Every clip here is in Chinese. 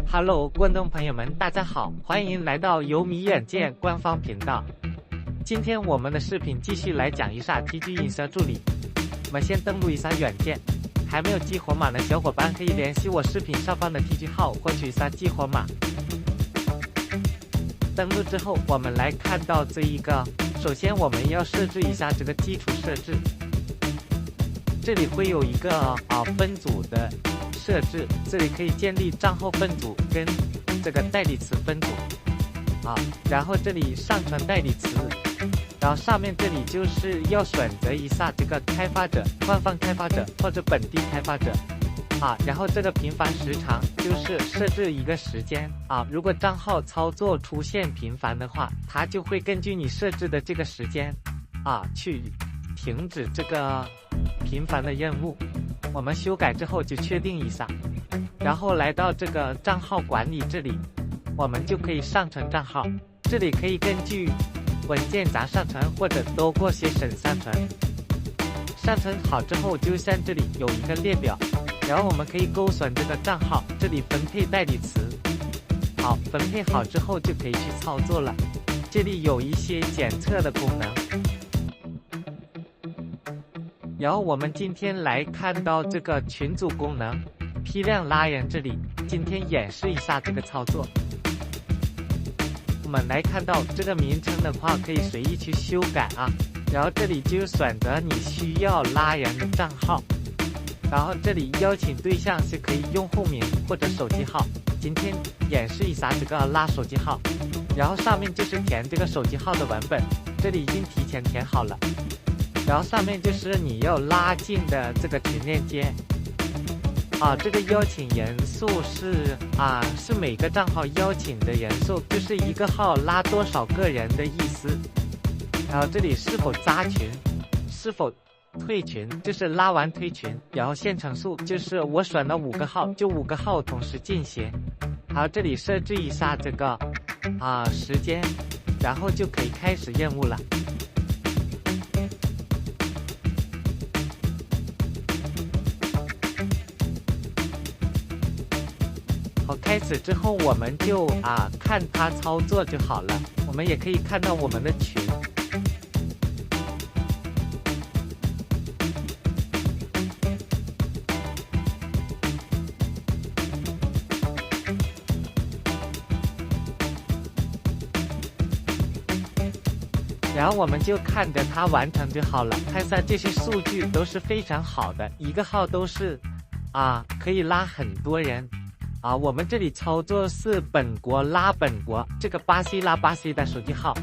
Hello， 观众朋友们，大家好，欢迎来到由米软件官方频道。今天我们的视频继续来讲一下 TG 营销助理。我们先登录一下软件，还没有激活码的小伙伴可以联系我视频上方的 TG 号获取一下激活码。登录之后，我们来看到这一个，首先我们要设置一下这个基础设置。这里会有一个分组的设置，这里可以建立账号分组跟这个代理词分组然后这里上传代理词，然后上面这里就是要选择一下这个开发者、官方开发者或者本地开发者然后这个频繁时长就是设置一个时间如果账号操作出现频繁的话，它就会根据你设置的这个时间去停止这个频繁的任务。我们修改之后就确定一下，然后来到这个账号管理这里，我们就可以上传账号。这里可以根据文件夹上传或者多过些省上传。上传好之后，就像这里有一个列表，然后我们可以勾选这个账号，这里分配代理词。好，分配好之后就可以去操作了。这里有一些检测的功能。然后我们今天来看到这个群组功能，批量拉人，这里今天演示一下这个操作。我们来看到这个名称的话，可以随意去修改然后这里就选择你需要拉人的账号，然后这里邀请对象是可以用户名或者手机号。今天演示一下这个拉手机号，然后上面就是填这个手机号的文本，这里已经提前填好了。然后上面就是你要拉进的这个群链接这个邀请人数是是每个账号邀请的人数，就是一个号拉多少个人的意思。然后这里是否加群，是否退群，就是拉完退群。然后现成数就是我选了5个号，就5个号同时进行。好，这里设置一下这个时间，然后就可以开始任务了。好，开始之后我们就看它操作就好了。我们也可以看到我们的群。然后我们就看着它完成就好了。看一下这些数据都是非常好的，一个号都是可以拉很多人。我们这里操作是本国拉本国，这个巴西拉巴西的手机号。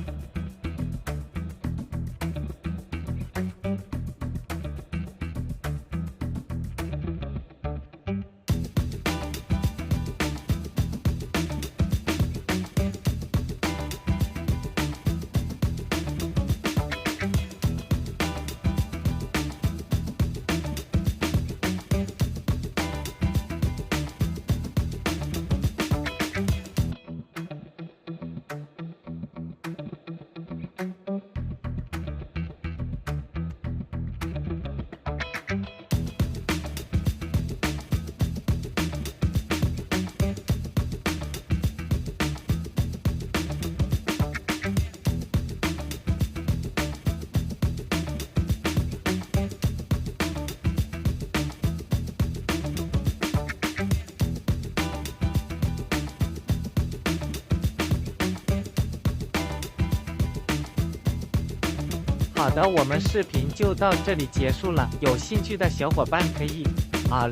好的，我们视频就到这里结束了。有兴趣的小伙伴可以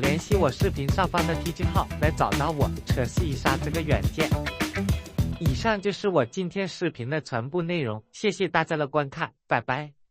联系我视频上方的 TG 号来找到我，测试一下这个软件。以上就是我今天视频的全部内容，谢谢大家的观看，拜拜。